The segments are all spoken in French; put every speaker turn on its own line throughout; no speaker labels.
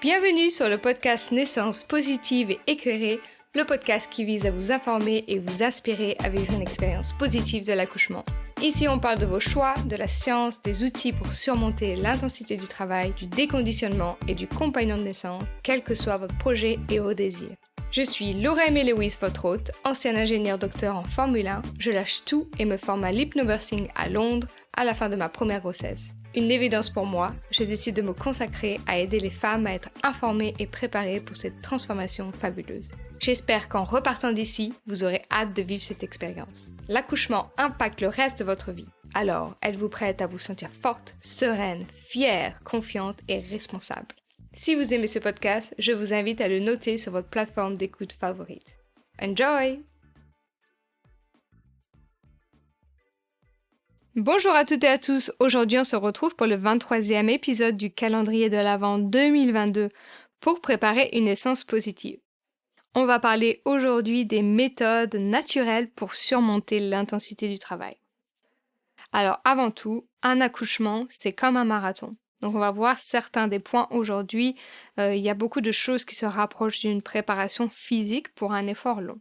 Bienvenue sur le podcast Naissance positive et éclairée, le podcast qui vise à vous informer et vous inspirer à vivre une expérience positive de l'accouchement. Ici, on parle de vos choix, de la science, des outils pour surmonter l'intensité du travail, du déconditionnement et du compagnon de naissance, quel que soit votre projet et vos désirs. Je suis Laura Aimée Lewis, votre hôte, ancienne ingénieure docteur en Formule 1. Je lâche tout et me forme à l'hypnobirthing à Londres à la fin de ma première grossesse. Une évidence pour moi, je décide de me consacrer à aider les femmes à être informées et préparées pour cette transformation fabuleuse. J'espère qu'en repartant d'ici, vous aurez hâte de vivre cette expérience. L'accouchement impacte le reste de votre vie. Alors, êtes-vous prête à vous sentir forte, sereine, fière, confiante et responsable? Si vous aimez ce podcast, je vous invite à le noter sur votre plateforme d'écoute favorite. Enjoy! Bonjour à toutes et à tous, aujourd'hui on se retrouve pour le 23e épisode du calendrier de l'Avent 2022 pour préparer une naissance positive. On va parler aujourd'hui des méthodes naturelles pour surmonter l'intensité du travail. Alors avant tout, un accouchement c'est comme un marathon. Donc on va voir certains des points aujourd'hui. Il y a beaucoup de choses qui se rapprochent d'une préparation physique pour un effort long.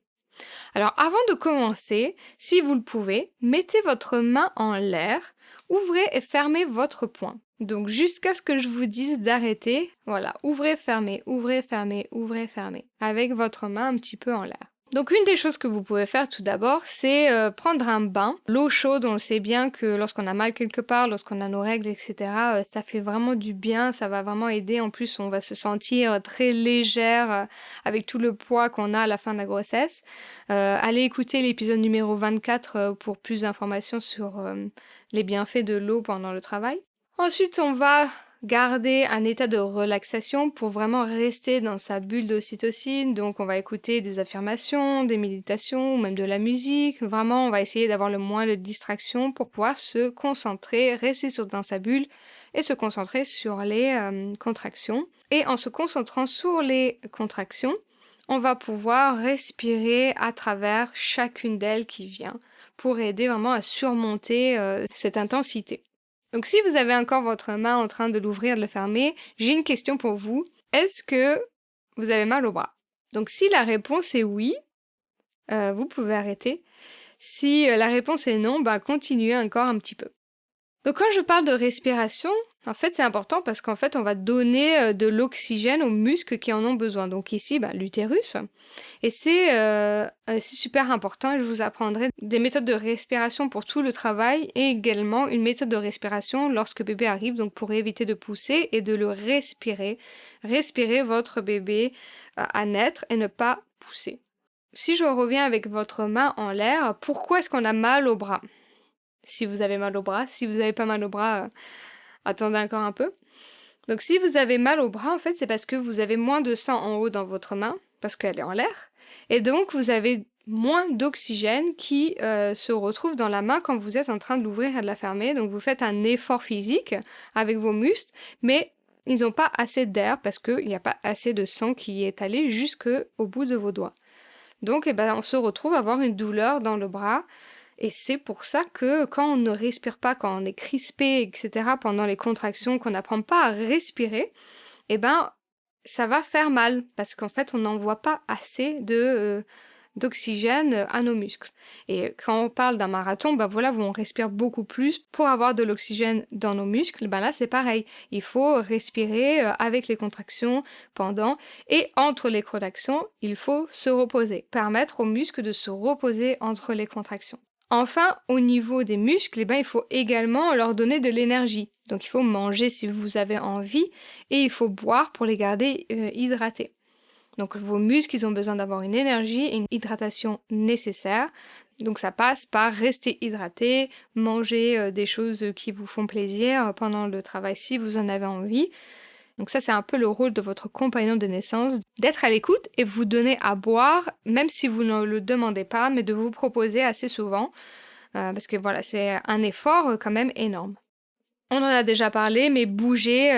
Alors avant de commencer, si vous le pouvez, mettez votre main en l'air, ouvrez et fermez votre poing. Donc jusqu'à ce que je vous dise d'arrêter, voilà, ouvrez, fermez, ouvrez, fermez, ouvrez, fermez, avec votre main un petit peu en l'air. Donc une des choses que vous pouvez faire tout d'abord, c'est prendre un bain. L'eau chaude, on le sait bien que lorsqu'on a mal quelque part, lorsqu'on a nos règles, etc., ça fait vraiment du bien, ça va vraiment aider. En plus, on va se sentir très légère avec tout le poids qu'on a à la fin de la grossesse. Allez écouter l'épisode numéro 24 pour plus d'informations sur les bienfaits de l'eau pendant le travail. Ensuite, on va garder un état de relaxation pour vraiment rester dans sa bulle d'ocytocine. Donc, on va écouter des affirmations, des méditations ou même de la musique. Vraiment, on va essayer d'avoir le moins de distractions pour pouvoir se concentrer, rester dans sa bulle et se concentrer sur les contractions. Et en se concentrant sur les contractions, on va pouvoir respirer à travers chacune d'elles qui vient pour aider vraiment à surmonter cette intensité. Donc si vous avez encore votre main en train de l'ouvrir, de le fermer, j'ai une question pour vous. Est-ce que vous avez mal au bras? Donc si la réponse est oui, vous pouvez arrêter. Si la réponse est non, continuez encore un petit peu. Donc quand je parle de respiration, en fait c'est important parce qu'en fait on va donner de l'oxygène aux muscles qui en ont besoin. Donc ici l'utérus. Et c'est super important. Je vous apprendrai des méthodes de respiration pour tout le travail et également une méthode de respiration lorsque bébé arrive, donc pour éviter de pousser et de le respirer. Respirer votre bébé à naître et ne pas pousser. Si je reviens avec votre main en l'air, pourquoi est-ce qu'on a mal au bras? Si vous avez mal au bras, si vous n'avez pas mal au bras, attendez encore un peu. Donc si vous avez mal au bras, en fait, c'est parce que vous avez moins de sang en haut dans votre main, parce qu'elle est en l'air, et donc vous avez moins d'oxygène qui se retrouve dans la main quand vous êtes en train de l'ouvrir et de la fermer. Donc vous faites un effort physique avec vos muscles, mais ils n'ont pas assez d'air parce qu'il n'y a pas assez de sang qui est allé jusqu'au bout de vos doigts. Donc on se retrouve à avoir une douleur dans le bras. Et c'est pour ça que quand on ne respire pas, quand on est crispé, etc., pendant les contractions, qu'on n'apprend pas à respirer, ça va faire mal parce qu'en fait, on n'envoie pas assez d'oxygène à nos muscles. Et quand on parle d'un marathon, où on respire beaucoup plus pour avoir de l'oxygène dans nos muscles, là, c'est pareil. Il faut respirer avec les contractions pendant et entre les contractions, il faut se reposer, permettre aux muscles de se reposer entre les contractions. Enfin, au niveau des muscles, il faut également leur donner de l'énergie. Donc il faut manger si vous avez envie et il faut boire pour les garder hydratés. Donc vos muscles, ils ont besoin d'avoir une énergie et une hydratation nécessaire. Donc ça passe par rester hydraté, manger des choses qui vous font plaisir pendant le travail si vous en avez envie. Donc ça, c'est un peu le rôle de votre compagnon de naissance, d'être à l'écoute et vous donner à boire, même si vous ne le demandez pas, mais de vous proposer assez souvent, parce que c'est un effort quand même énorme. On en a déjà parlé, mais bouger,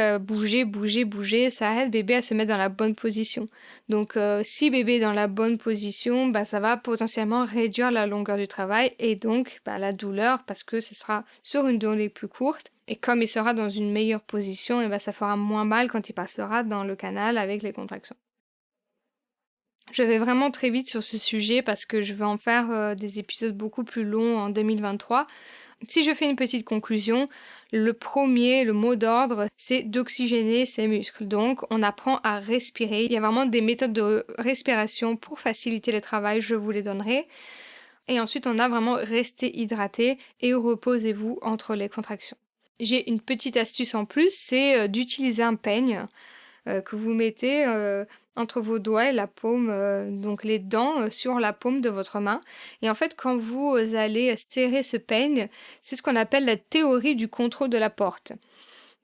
ça aide bébé à se mettre dans la bonne position. Donc si bébé est dans la bonne position, ça va potentiellement réduire la longueur du travail et donc la douleur parce que ce sera sur une durée plus courte Et comme il sera dans une meilleure position, et ben, ça fera moins mal quand il passera dans le canal avec les contractions. Je vais vraiment très vite sur ce sujet parce que je veux en faire des épisodes beaucoup plus longs en 2023. Si je fais une petite conclusion, le mot d'ordre, c'est d'oxygéner ses muscles. Donc, on apprend à respirer. Il y a vraiment des méthodes de respiration pour faciliter le travail, je vous les donnerai. Et ensuite, on a vraiment resté hydraté et reposez-vous entre les contractions. J'ai une petite astuce en plus, c'est d'utiliser un peigne que vous mettez, entre vos doigts et la paume, donc les dents, sur la paume de votre main et en fait, quand vous allez serrer ce peigne, c'est ce qu'on appelle la théorie du contrôle de la porte.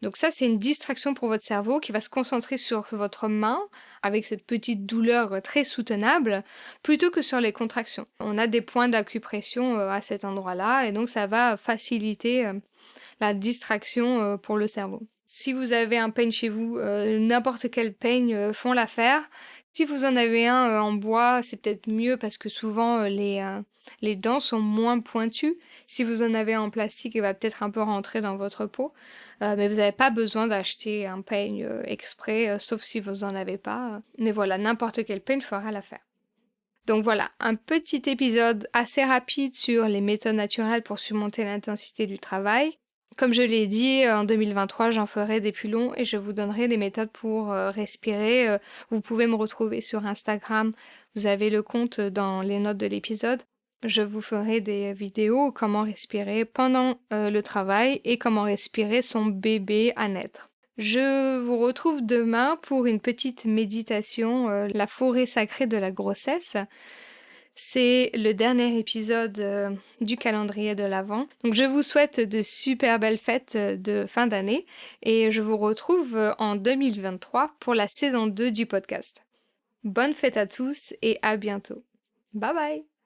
Donc ça, c'est une distraction pour votre cerveau qui va se concentrer sur votre main, avec cette petite douleur, très soutenable, plutôt que sur les contractions. On a des points d'acupression, à cet endroit-là et donc ça va faciliter, la distraction, pour le cerveau. Si vous avez un peigne chez vous, n'importe quel peigne, font l'affaire. Si vous en avez un, en bois, c'est peut-être mieux parce que souvent, les dents sont moins pointues. Si vous en avez en plastique, il va peut-être un peu rentrer dans votre peau, mais vous n'avez pas besoin d'acheter un peigne, exprès, sauf si vous en avez pas, mais voilà, n'importe quel peigne fera l'affaire. Donc voilà, un petit épisode assez rapide sur les méthodes naturelles pour surmonter l'intensité du travail. Comme je l'ai dit, en 2023, j'en ferai des plus longs et je vous donnerai des méthodes pour respirer. Vous pouvez me retrouver sur Instagram. Vous avez le compte dans les notes de l'épisode. Je vous ferai des vidéos comment respirer pendant le travail et comment respirer son bébé à naître. Je vous retrouve demain pour une petite méditation, la forêt sacrée de la grossesse. C'est le dernier épisode du calendrier de l'Avent. Donc je vous souhaite de super belles fêtes de fin d'année et je vous retrouve en 2023 pour la saison 2 du podcast. Bonne fête à tous et à bientôt. Bye bye!